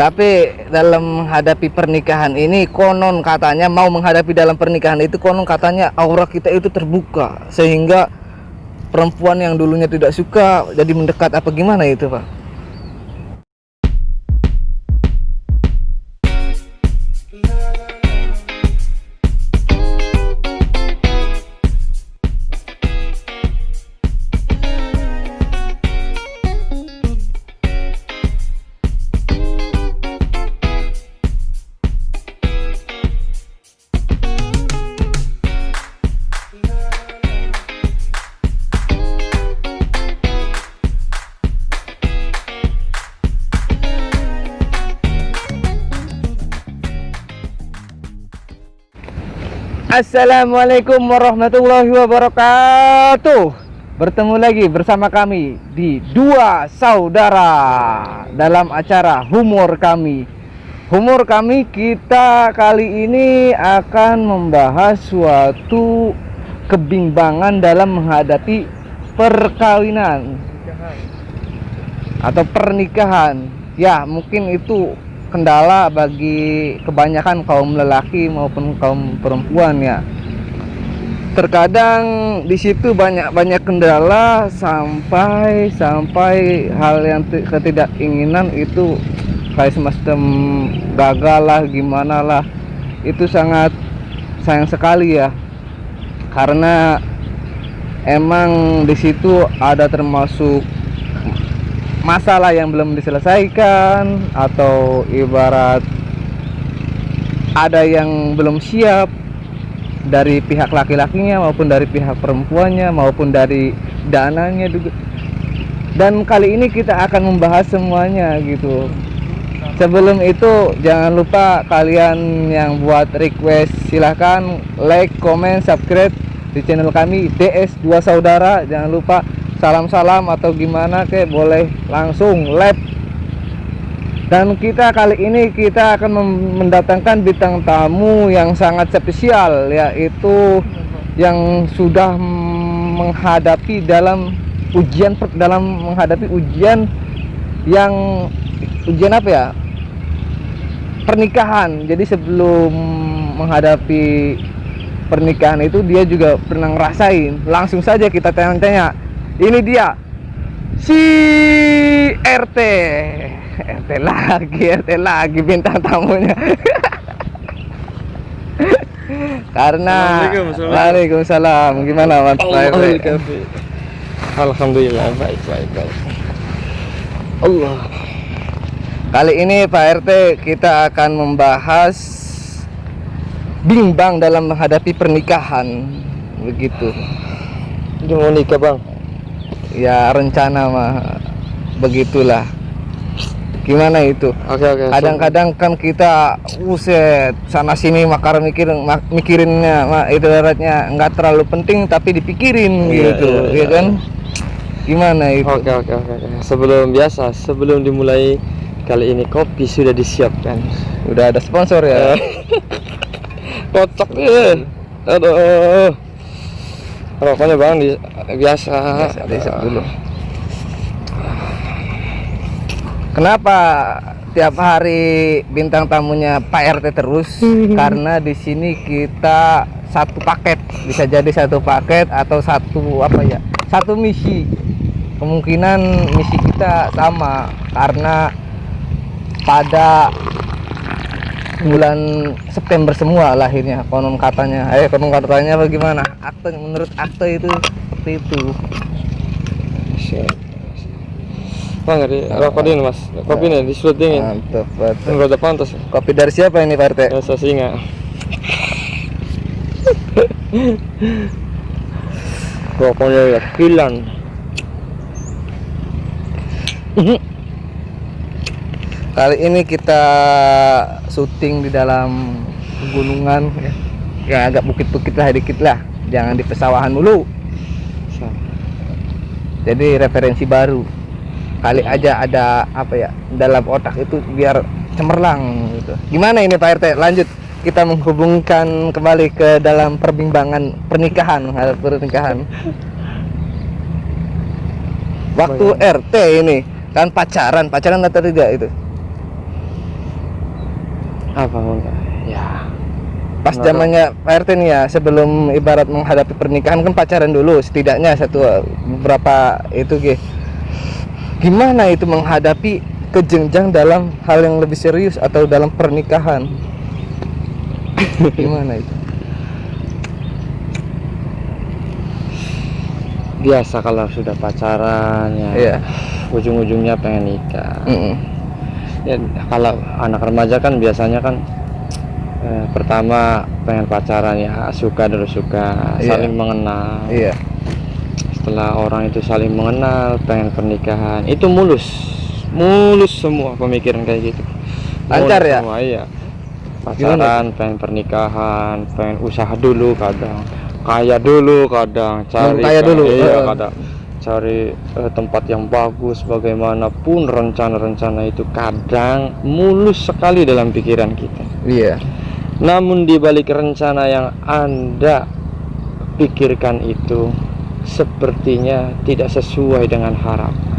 Tapi dalam menghadapi pernikahan ini, konon katanya mau menghadapi dalam pernikahan itu, konon katanya aura kita itu terbuka, sehingga perempuan yang dulunya tidak suka jadi mendekat, apa gimana itu, Pak? Assalamualaikum warahmatullahi wabarakatuh. Bertemu lagi bersama kami di Dua Saudara dalam acara Humor Kami. Humor Kami, kita kali ini akan membahas suatu kebimbangan dalam menghadapi perkawinan atau pernikahan. Ya, mungkin itu kendala bagi kebanyakan kaum lelaki maupun kaum perempuan ya. Terkadang di situ banyak kendala sampai hal yang ketidakinginan itu kayak semacam gagal lah, gimana lah. Itu sangat sayang sekali ya. Karena emang di situ ada termasuk masalah yang belum diselesaikan, atau ibarat ada yang belum siap dari pihak laki-lakinya maupun dari pihak perempuannya maupun dari dananya juga. Dan kali ini kita akan membahas semuanya gitu. Sebelum itu jangan lupa kalian yang buat request silahkan like, comment, subscribe di channel kami DS Dua Saudara. Jangan lupa salam-salam atau gimana kayak boleh langsung live. Dan kita kali ini kita akan mendatangkan bintang tamu yang sangat spesial, yaitu yang sudah menghadapi dalam menghadapi ujian apa ya, pernikahan. Jadi sebelum menghadapi pernikahan itu dia juga pernah ngerasain. Langsung saja kita tanya-tanya. Ini dia si RT lagi bintang tamunya. Karena Waalaikumsalam. Gimana Mas RT? Alhamdulillah baik. Allah. Kali ini Pak RT kita akan membahas bimbang dalam menghadapi pernikahan, begitu. Udah mau nikah bang? Ya rencana mah begitulah. Gimana itu? Oke. Kadang-kadang kan kita sana sini mikirinnya itu ibaratnya nggak terlalu penting tapi dipikirin gitu, ya kan? Gimana itu? Oke. Sebelum dimulai kali ini, kopi sudah disiapkan. Udah ada sponsor ya? Kocok nih. Aduh. Rokoknya bang biasa dulu. Kenapa tiap hari bintang tamunya Pak RT terus? Karena di sini kita satu paket, bisa jadi satu paket atau satu misi. Kemungkinan misi kita sama karena pada bulan September semua lahirnya konon katanya. Bagaimana? Menurut akte itu seperti itu. Bang, rapatin mas, kopi nih disulut dingin. Mantap. Enggak ada pantas. Kopi dari siapa ini Pak RT? Rasa singa. Rokoknya ya kilan. Kali ini kita syuting di dalam pegunungan ya, agak bukit-bukit lah dikit lah, jangan di pesawahan dulu. Jadi referensi baru. Kali aja ada dalam otak itu biar cemerlang gitu. Gimana ini Pak RT? Lanjut, kita menghubungkan kembali ke dalam perbincangan pernikahan. Waktu RT ini kan pacaran atau tidak itu? Apapun ya. Pas Menurut- zamannya Pak RT nih ya, sebelum ibarat menghadapi pernikahan kan pacaran dulu setidaknya beberapa itu gimana itu menghadapi kejenjang dalam hal yang lebih serius atau dalam pernikahan. Gimana itu? Biasa kalau sudah pacaran ya, Iya. ujung-ujungnya pengen nikah. Mm-mm. Ya, kalau anak remaja kan biasanya kan pertama pengen pacaran ya, suka dulu suka, Iya. saling mengenal. Iya. Setelah orang itu saling mengenal, pengen pernikahan, itu mulus semua pemikiran kayak gitu. Lancar Mulus ya? semua, iya. Pacaran, pengen pernikahan, pengen usaha dulu kadang, kaya dulu kadang, cari kaya dulu, iya, kadang cari tempat yang bagus, bagaimanapun rencana-rencana itu kadang mulus sekali dalam pikiran kita. Iya. Namun di balik rencana yang Anda pikirkan itu sepertinya tidak sesuai dengan harapan.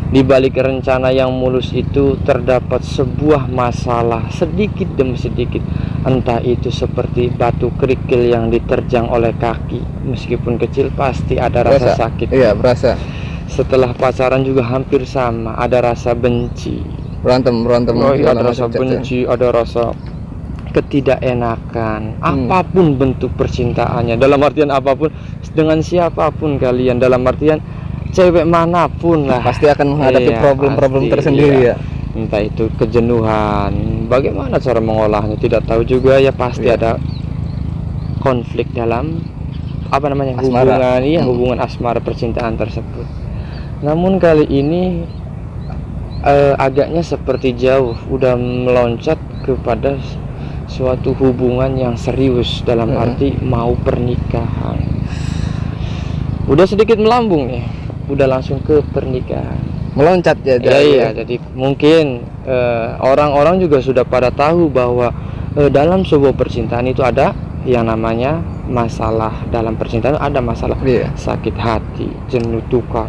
Di balik rencana yang mulus itu terdapat sebuah masalah sedikit demi sedikit. Entah itu seperti batu kerikil yang diterjang oleh kaki, meskipun kecil pasti ada rasa sakit. Iya, berasa. Setelah pacaran juga hampir sama, ada rasa benci. Berantem. Oh iya, ada segala rasa macam, benci, ada rasa ketidakenakan, apapun bentuk percintaannya, dalam artian apapun, dengan siapapun kalian, dalam artian cewek manapun lah, pasti akan menghadapi iya, problem-problem pasti, tersendiri iya. ya. Entah itu kejenuhan, bagaimana cara mengolahnya tidak tahu juga ya, pasti Iya. ada konflik dalam apa namanya, Asmara. hubungan, iya, hubungan asmara percintaan tersebut. Namun kali ini agaknya seperti jauh, udah meloncat kepada suatu hubungan yang serius, dalam arti mau pernikahan. Udah sedikit melambung nih, udah langsung ke pernikahan, Meloncat ya. iya. Jadi mungkin orang-orang juga sudah pada tahu bahwa dalam sebuah percintaan itu ada yang namanya masalah. Dalam percintaan ada masalah, Iya. sakit hati, jenuh, tukar.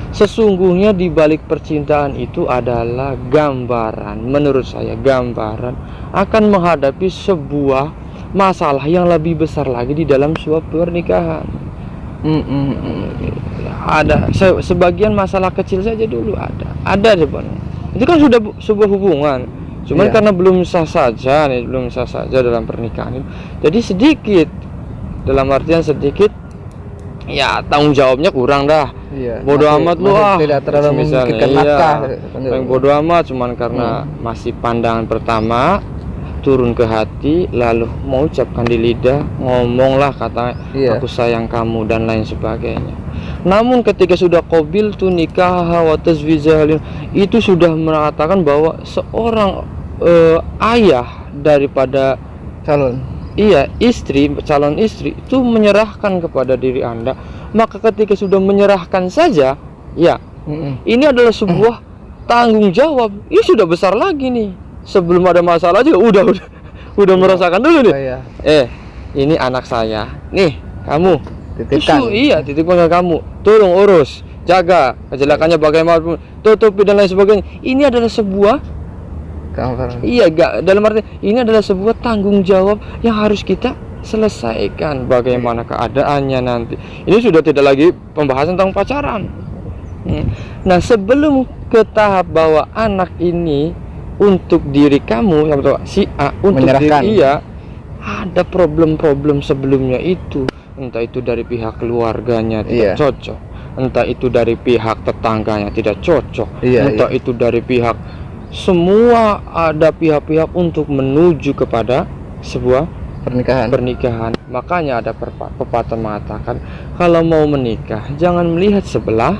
Sesungguhnya di balik percintaan itu adalah gambaran, menurut saya gambaran akan menghadapi sebuah masalah yang lebih besar lagi di dalam sebuah pernikahan. Ada sebagian masalah kecil saja dulu ada sebenarnya. Itu kan sudah sebuah hubungan. Cuman Iya. karena belum sah saja dalam pernikahan itu. Jadi sedikit, dalam artian sedikit, ya tanggung jawabnya kurang dah. Iya. Bodoh amat lu tidak terlalu misalnya, memikirkan iya, nafkah. yang bodoh amat, cuman karena masih pandangan pertama turun ke hati, lalu mau ucapkan di lidah, ngomonglah kata Iya. aku sayang kamu dan lain sebagainya. Namun ketika sudah qabil tu nikah wa tazwijah, itu sudah mengatakan bahwa seorang ayah daripada Calon. calon istri itu menyerahkan kepada diri Anda. Maka ketika sudah menyerahkan saja, ya, ini adalah sebuah tanggung jawab. Ini sudah besar lagi nih. Sebelum ada masalah juga udah merasakan dulu nih. Iya. Ini anak saya. Nih, kamu Titipkan. Iya, titipkan ke kamu. Tolong urus, jaga, kecelakannya bagaimanapun, tutupi dan lain sebagainya. Ini adalah sebuah dalam arti ini adalah sebuah tanggung jawab yang harus kita selesaikan. Bagaimana keadaannya nanti. Ini sudah tidak lagi pembahasan tentang pacaran. Nah, sebelum ke tahap bahwa anak ini untuk diri kamu, yang betul si A untuk menyerahkan. diri iya, ada problem-problem sebelumnya itu. Entah itu dari pihak keluarganya tidak cocok, entah itu dari pihak tetangganya tidak cocok, entah itu dari pihak, semua ada pihak-pihak untuk menuju kepada sebuah pernikahan. Makanya ada pepatah mengatakan, kalau mau menikah jangan melihat sebelah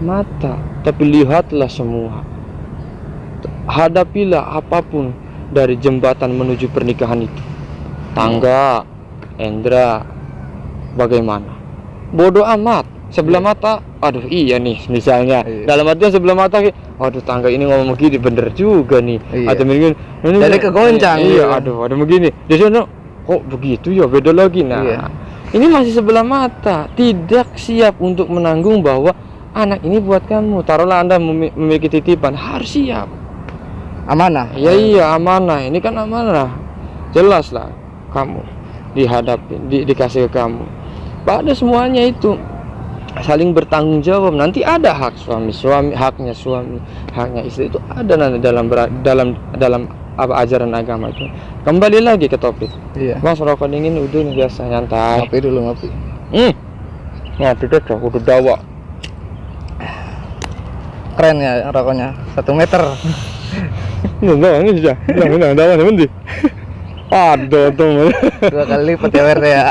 mata, tapi lihatlah semua. Hadapilah apapun dari jembatan menuju pernikahan itu. Tangga, Endra, bagaimana? Bodoh amat. Sebelah mata, aduh iya nih misalnya. Dalam artian sebelah mata, aduh tangga ini ngomong begini bener juga nih. Atau begini, jadi kegoncang. Iya, aduh ada begini. Di sana kok begitu ya, beda lagi. Nah, ini masih sebelah mata, tidak siap untuk menanggung bahwa anak ini buat kamu. Taruhlah Anda memiliki titipan, harus siap. amanah. Ya iya, amanah. Ini kan amanah. Jelas lah kamu dihadapi, dikasih ke kamu. Pada semuanya itu saling bertanggung jawab. Nanti ada hak suami, haknya suami, haknya istri itu ada nanti dalam apa ajaran agama itu. Kembali lagi ke topik. Iya. Mas, rokok dingin udah nih, biasa nyantai. Ngopi dulu, ngopi. Ngopi deh, udah dawa. Keren ya rokoknya, 1 meter. Enggak, ini sudah. Enggak, dawa nih, Bandi. Aduh, tuh. 2 kali lipat ya WRT ya.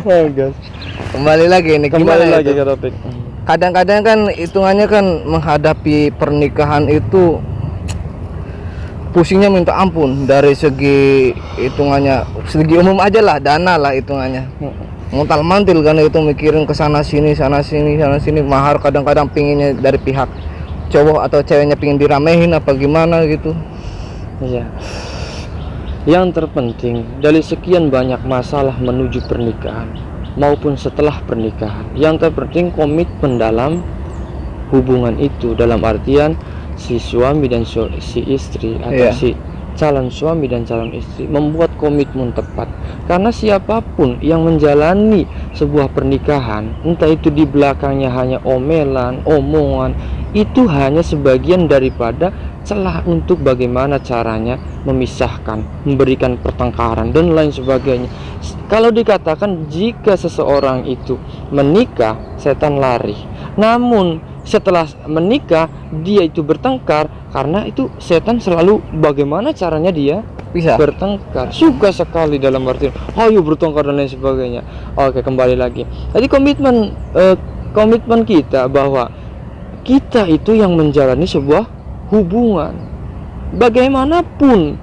Oh, guys. Kembali lagi nih, Kembali gimana lagi itu? ke topik. Kadang-kadang kan hitungannya kan menghadapi pernikahan itu pusingnya minta ampun dari segi hitungannya, segi umum aja lah, dana lah hitungannya. Ngontal mantil kan itu mikirin ke sana sini, mahar kadang-kadang pinginnya dari pihak cowok atau ceweknya pingin diramehin apa gimana gitu. Iya. Yang terpenting dari sekian banyak masalah menuju pernikahan maupun setelah pernikahan, yang terpenting komitmen dalam hubungan itu, dalam artian si suami dan si istri atau si calon suami dan calon istri membuat komitmen tepat. Karena siapapun yang menjalani sebuah pernikahan, entah itu di belakangnya hanya omelan, omongan, itu hanya sebagian daripada celah untuk bagaimana caranya memisahkan, memberikan pertengkaran dan lain sebagainya. Kalau dikatakan jika seseorang itu menikah, setan lari. Namun setelah menikah dia itu bertengkar, karena itu setan selalu bagaimana caranya dia Bisa bertengkar. Suka sekali dalam arti ayo bertengkar dan lain sebagainya. Oke, kembali lagi. Jadi komitmen kita bahwa kita itu yang menjalani sebuah hubungan. Bagaimanapun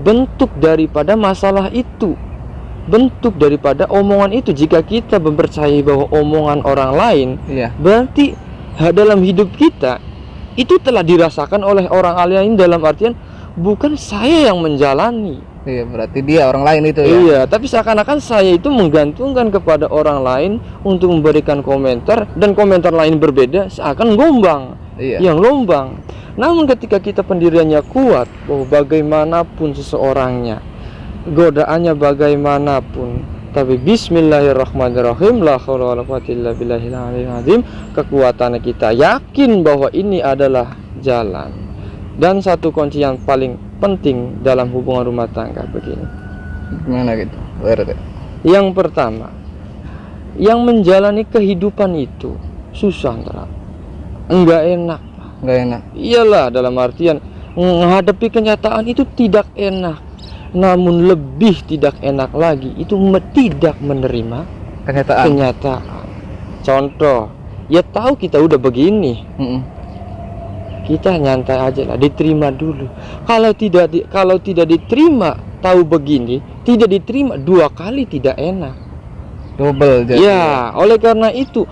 bentuk daripada masalah itu, bentuk daripada omongan itu, jika kita mempercayai bahwa omongan orang lain, berarti dalam hidup kita itu telah dirasakan oleh orang lain, dalam artian bukan saya yang menjalani. Iya, berarti dia orang lain itu ya. Iya, tapi seakan-akan saya itu menggantungkan kepada orang lain untuk memberikan komentar, dan komentar lain berbeda seakan gombang. Yang lombang. Namun ketika kita pendiriannya kuat, bahwa bagaimanapun seseorangnya, godaannya bagaimanapun, tapi bismillahirrahmanirrahim, la haula wala quwwata illa billahil aliyyil azim, kekuatannya kita yakin bahwa ini adalah jalan. Dan satu kunci yang paling penting dalam hubungan rumah tangga begini. Gimana gitu? WRT. Yang pertama, yang menjalani kehidupan itu susah, enggak enak. Iyalah, dalam artian menghadapi kenyataan itu tidak enak. Namun lebih tidak enak lagi itu tidak menerima kenyataan. Contoh, ya tahu kita udah begini, kita nyantai aja lah, diterima dulu. Kalau tidak diterima, tahu begini, tidak diterima 2 kali tidak enak. Double jadi. Ya, oleh karena itu,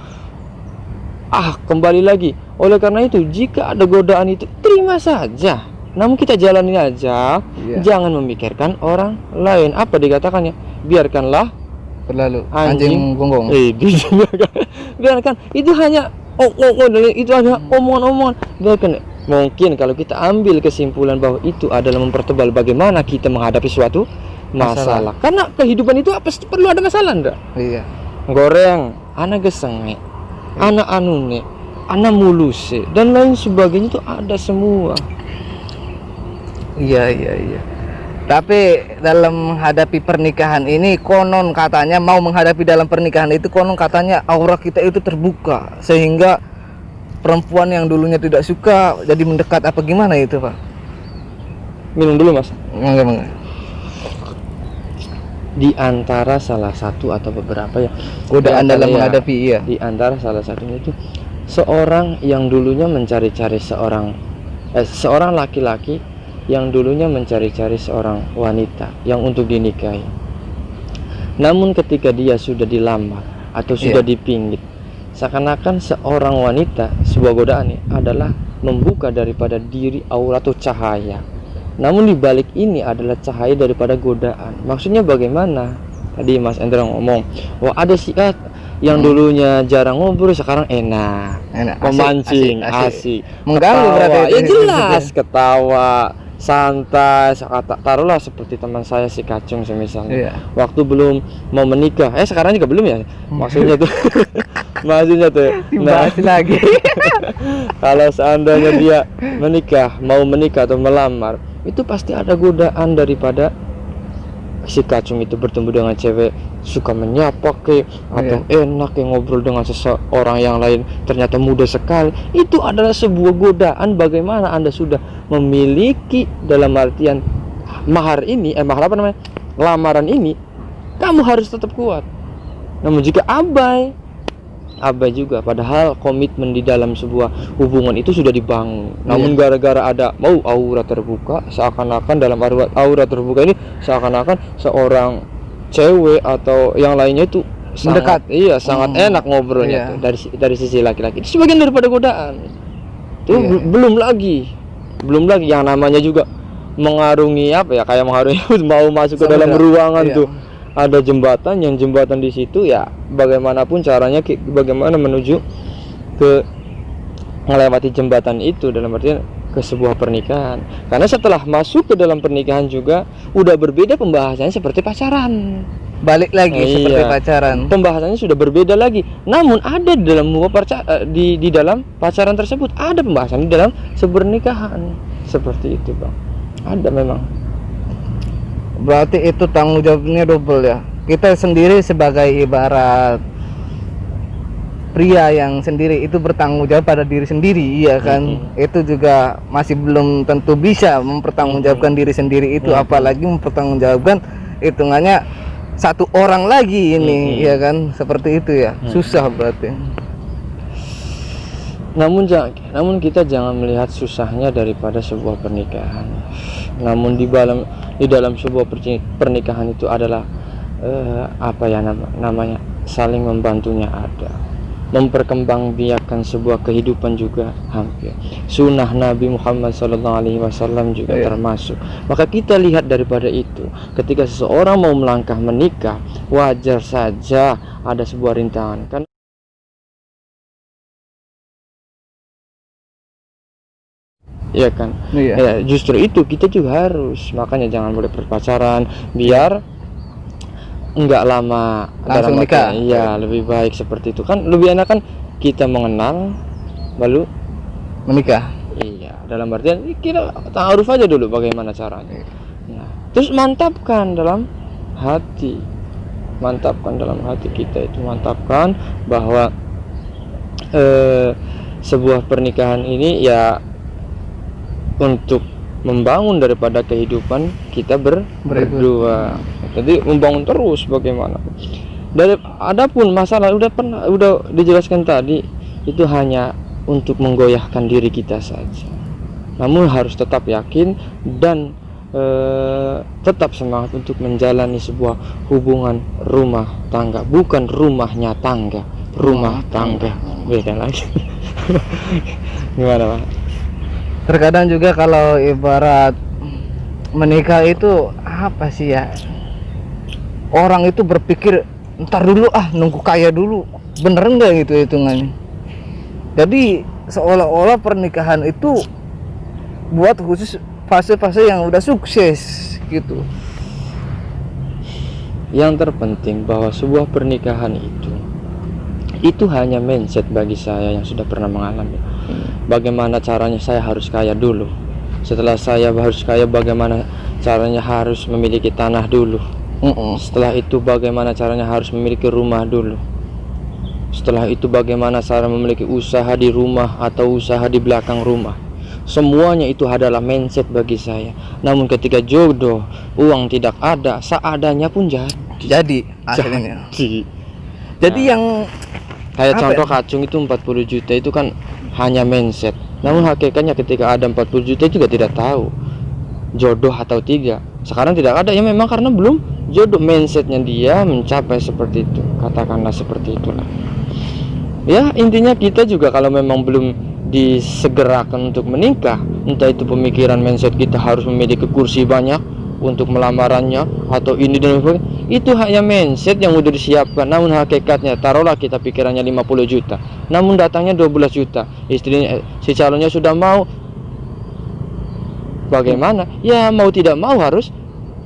kembali lagi. Oleh karena itu, jika ada godaan itu, terima saja. Namun kita jalani aja, jangan memikirkan orang lain. Apa dikatakannya? Biarkanlah berlalu anjing gonggong. Biarkan itu hanya itu hanya omongan-omongan. Biarkan. Mungkin kalau kita ambil kesimpulan bahwa itu adalah mempertebal bagaimana kita menghadapi suatu masalah. Karena kehidupan itu pasti perlu ada masalah, enggak? Iya. Goreng, anak gesenge, anak anune, anak muluse, dan lain sebagainya itu ada semua. Iya. Tapi dalam menghadapi pernikahan ini, konon katanya mau menghadapi dalam pernikahan itu, konon katanya aura kita itu terbuka, sehingga perempuan yang dulunya tidak suka jadi mendekat, apa gimana itu, Pak? Minum dulu, Mas. Enggak. Di antara salah satu atau beberapa ya godaan dalam menghadapi, di antara salah satunya itu seorang yang dulunya mencari-cari seorang laki-laki yang dulunya mencari-cari seorang wanita yang untuk dinikahi. Namun ketika dia sudah dilamar atau sudah dipinggit, seakan-akan seorang wanita, sebuah godaan adalah membuka daripada diri aura atau cahaya. Namun dibalik ini adalah cahaya daripada godaan. Maksudnya bagaimana? Tadi Mas Endra ngomong, wah ada yang dulunya jarang ngobrol sekarang enak. Memancing, asik. Mengganggu berarti. Ya jelas, ketawa. santai, taruhlah seperti teman saya si Kacung misalnya, waktu belum mau menikah, sekarang juga belum ya, maksudnya tuh maksudnya tuh dibahas lagi. Kalau seandainya dia mau menikah atau melamar, itu pasti ada godaan daripada si Kacung itu bertemu dengan cewek suka menyapa atau enak ngobrol dengan seseorang yang lain, ternyata muda sekali. Itu adalah sebuah godaan. Bagaimana Anda sudah memiliki, dalam artian mahar ini, lamaran ini, kamu harus tetap kuat. Namun jika abai juga, padahal komitmen di dalam sebuah hubungan itu sudah dibangun. Namun gara-gara ada aura terbuka, seakan-akan dalam aura terbuka ini seakan-akan seorang cewek atau yang lainnya itu sangat sangat enak ngobrolnya tuh dari sisi laki-laki. Itu sebagian daripada godaan. Itu belum lagi yang namanya juga mengarungi kayak mengarungi mau masuk ke dalam ruangan tuh. Ada jembatan, yang jembatan di situ bagaimanapun caranya, bagaimana menuju ke melewati jembatan itu, dalam artian ke sebuah pernikahan. Karena setelah masuk ke dalam pernikahan juga udah berbeda pembahasannya seperti pacaran. Balik lagi seperti pacaran. Pembahasannya sudah berbeda lagi. Namun ada di dalam di dalam pacaran tersebut ada pembahasan di dalam pernikahan. Seperti itu, Bang. Ada memang. Berarti itu tanggung jawabnya double ya. Kita sendiri sebagai ibarat pria yang sendiri itu bertanggung jawab pada diri sendiri, iya kan? Itu juga masih belum tentu bisa mempertanggungjawabkan diri sendiri itu, apalagi mempertanggungjawabkan hitungannya satu orang lagi ini, iya kan? Seperti itu ya. Susah berarti. Namun kita jangan melihat susahnya daripada sebuah pernikahan. Namun di dalam sebuah pernikahan itu adalah namanya saling membantunya ada. Memperkembangbiakan sebuah kehidupan juga hampir. Sunnah Nabi Muhammad SAW juga termasuk. Maka kita lihat daripada itu, ketika seseorang mau melangkah menikah, wajar saja ada sebuah rintangan. Kan iya kan? Ya, justru itu kita juga harus, makanya jangan boleh berpacaran, biar enggak lama langsung nikah. Iya, lebih baik seperti itu kan, lebih enak kan kita mengenal lalu menikah. Iya, dalam artian kita ta'aruf aja dulu bagaimana caranya. Nah, terus mantapkan dalam hati kita itu, mantapkan bahwa sebuah pernikahan ini untuk membangun daripada kehidupan kita berdua. Jadi membangun terus bagaimana. Adapun masalah udah dijelaskan tadi, itu hanya untuk menggoyahkan diri kita saja. Namun harus tetap yakin dan tetap semangat untuk menjalani sebuah hubungan rumah tangga, bukan rumahnya tangga, rumah tangga. Beda lagi. Gimana, Pak? Terkadang juga kalau ibarat menikah itu apa sih ya, orang itu berpikir ntar dulu nunggu kaya dulu, bener enggak gitu hitungannya. Jadi seolah-olah pernikahan itu buat khusus fase-fase yang udah sukses gitu. Yang terpenting bahwa sebuah pernikahan itu hanya mindset bagi saya yang sudah pernah mengalami. Bagaimana caranya saya harus kaya dulu. Setelah saya harus kaya, bagaimana caranya harus memiliki tanah dulu. Setelah itu bagaimana caranya harus memiliki rumah dulu. Setelah itu bagaimana cara memiliki usaha di rumah atau usaha di belakang rumah. Semuanya itu adalah mindset bagi saya. Namun ketika jodoh, uang tidak ada, seadanya pun jadi akhirnya. Jadi yang kayak contoh Kacung itu 40 juta itu kan hanya mindset. Namun hakikatnya ketika ada 40 juta juga tidak tahu jodoh atau tidak. Sekarang tidak ada, ya memang karena belum jodoh, mindsetnya dia mencapai seperti itu, katakanlah seperti itulah. Ya intinya kita juga kalau memang belum disegerakan untuk menikah, entah itu pemikiran mindset kita harus memiliki kursi banyak untuk melamarannya atau ini dan sebagainya, itu hanya mindset yang udah disiapkan. Namun hakikatnya taruhlah kita pikirannya 50 juta, namun datangnya 12 juta, istrinya si calonnya sudah mau Bagaimana? Ya mau tidak mau harus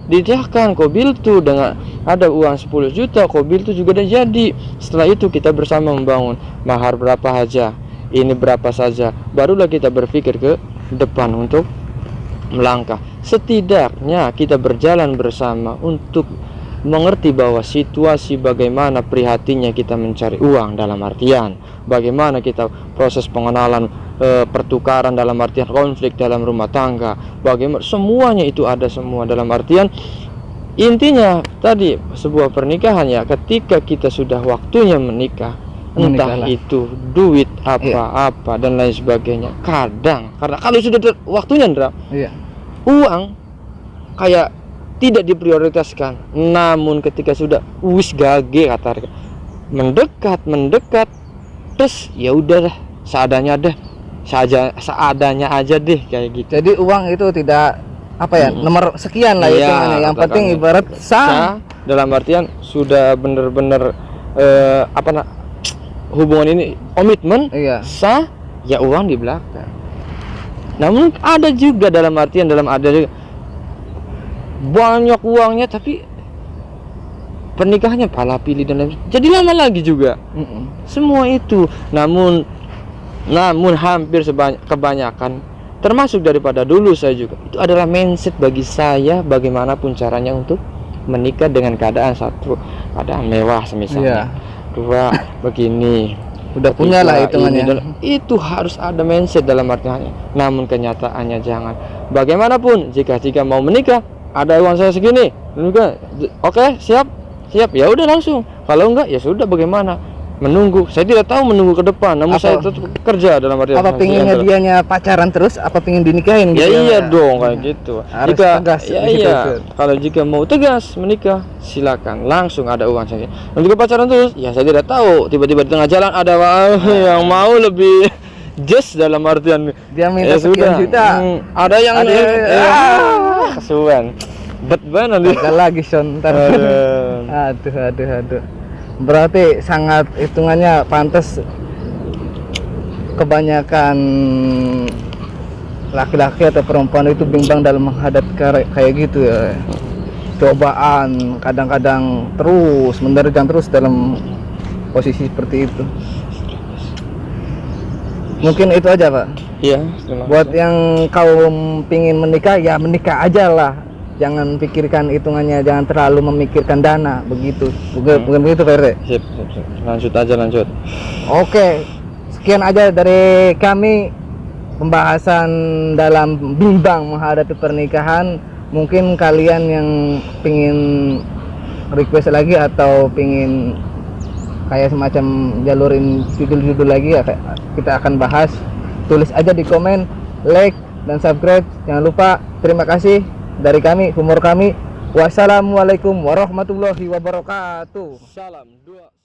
dinikahkan. Kobil tuh dengan ada uang 10 juta, kobil tuh juga udah jadi. Setelah itu kita bersama membangun. Mahar berapa aja, ini berapa saja, barulah kita berpikir ke depan untuk melangkah. Setidaknya kita berjalan bersama untuk mengerti bahwa situasi bagaimana prihatinnya kita mencari uang, dalam artian bagaimana kita proses pengenalan, pertukaran dalam artian konflik dalam rumah tangga, bagaimana semuanya itu ada semua dalam artian intinya tadi sebuah pernikahan ya, ketika kita sudah waktunya menikah, entah itu duit apa-apa dan lain sebagainya. Kadang karena kalau sudah waktunya uang kayak tidak diprioritaskan. Namun ketika sudah wis gage kata mendekat terus ya udahlah seadanya seadanya aja deh kayak gitu. Jadi uang itu tidak apa ya, nomor sekian lah ya, yang penting ibarat sah dalam artian sudah bener-bener hubungan ini komitmen sah, ya uang di belakang. Namun ada juga dalam artian ada juga banyak uangnya tapi pernikahannya pala pilih dan lain, jadi lama lagi juga. Semua itu namun hampir kebanyakan termasuk daripada dulu saya juga, itu adalah mindset bagi saya bagaimanapun caranya untuk menikah dengan keadaan satu, keadaan mewah misalnya, dua begini udah punya lah hitungannya. Itu harus ada mindset dalam artinya. Namun kenyataannya jangan. Bagaimanapun jika mau menikah ada uang saya segini, oke, siap, ya udah langsung. Kalau enggak ya sudah, bagaimana? Menunggu. Saya tidak tahu menunggu ke depan, namun saya tetap kerja dalam arti. Apa pinginnya dianya pacaran terus, apa pingin dinikahin gitu? Ya iya dong kayak gitu. Harus tegas. Kalau jika mau tegas menikah, silakan langsung ada uang saya. Dan jika pacaran terus, ya saya tidak tahu. Tiba-tiba di tengah jalan ada yang mau lebih just dalam artian dia minta sekian juta. Ada yang kesuwen. Bet banget lagi son. Aduh. Berarti sangat hitungannya pantas kebanyakan laki-laki atau perempuan itu bimbang dalam menghadapi kayak gitu ya. Cobaan kadang-kadang terus menerjang terus dalam posisi seperti itu. Mungkin itu aja Pak. Iya. Buat yang kaum pingin menikah, ya menikah aja lah. Jangan pikirkan hitungannya, jangan terlalu memikirkan dana begitu. Bukan begitu Pak RT? Sip. Lanjut. Oke, sekian aja dari kami pembahasan dalam bimbang menghadapi pernikahan. Mungkin kalian yang pingin request lagi atau pingin kayak semacam jalurin judul-judul lagi ya, kita akan bahas. Tulis aja di komen, like dan subscribe. Jangan lupa. Terima kasih dari kami, humor kami. Wassalamualaikum warahmatullahi wabarakatuh. Salam 2